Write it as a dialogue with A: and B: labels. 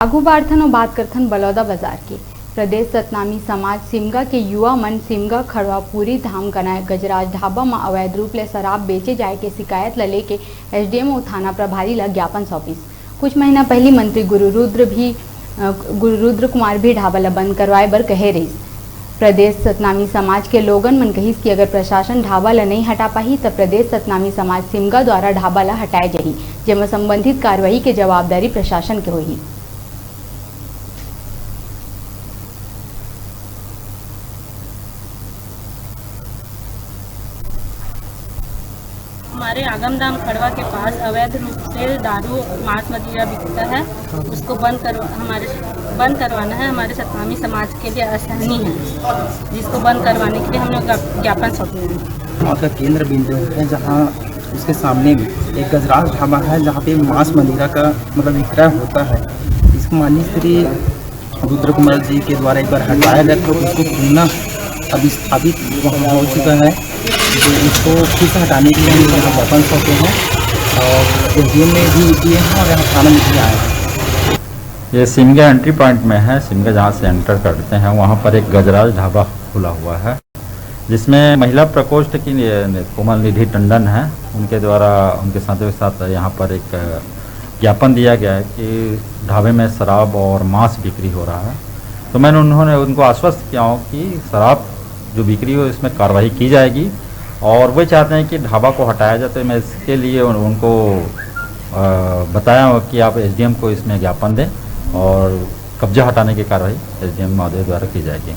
A: आगू बारथन और बात करथन बलौदा बाजार की। प्रदेश सतनामी समाज सिमगा के युवा मन सिमगा खड़वापुरी धाम कनाय गजराज ढाबा में अवैध रूप ले शराब बेचे जाए के शिकायत ल लेके एसडीएम और थाना प्रभारी ला ज्ञापन सौंपिस। कुछ महीना पहले मंत्री गुरुरुद्र कुमार भी ढाबा ला बंद करवाए बर कहे रही। प्रदेश सतनामी समाज के लोगन मन कहिस कि अगर प्रशासन ढाबा ला नहीं हटा पाही तब प्रदेश सतनामी समाज सिमगा द्वारा ढाबा ला हटाए जाही, जेमा संबंधित कार्रवाई के जवाबदारी प्रशासन के होही।
B: हमारे आगमदाम खड़वा के पास अवैध रूप से दारू मांस मदिरा बिकता है, उसको बंद करवाना है। हमारे सतनामी समाज के लिए आसानी है, जिसको बंद करवाने के लिए हम लोग ज्ञापन सौंपे हैं।
C: वहाँ का केंद्र बिंदु है जहाँ उसके सामने में एक गजराज ढाबा है जहाँ पे मांस मदिरा का विक्रय होता है। इसको माननीय श्री रुद्र कुमार जी के द्वारा एक बार हटाया गया था, उसको पुनः अभी स्थापित हो चुका है। तो इसको फिर से हटाने के लिए हम यहाँ ज्ञापन सौंपे हैं और एसडीएम में भी दिए हैं और यहाँ थाना में भी आए हैं।
D: ये सिमगा एंट्री पॉइंट में है। सिमगा जहाँ से एंटर करते हैं वहाँ पर एक गजराज ढाबा खुला हुआ है, जिसमें महिला प्रकोष्ठ की कोमल निधि टंडन है। उनके द्वारा उनके साथियों के साथ यहाँ पर एक ज्ञापन दिया गया है कि ढाबे में शराब और मांस बिक्री हो रहा है। तो मैंने उनको आश्वस्त किया हूँ कि शराब जो बिक्री हो इसमें कार्रवाई की जाएगी और वे चाहते हैं कि ढाबा को हटाया जाए। तो मैं इसके लिए उनको बताया हूँ कि आप एसडीएम को इसमें ज्ञापन दें और कब्जा हटाने की कार्रवाई एसडीएम महोदय द्वारा की जाएगी।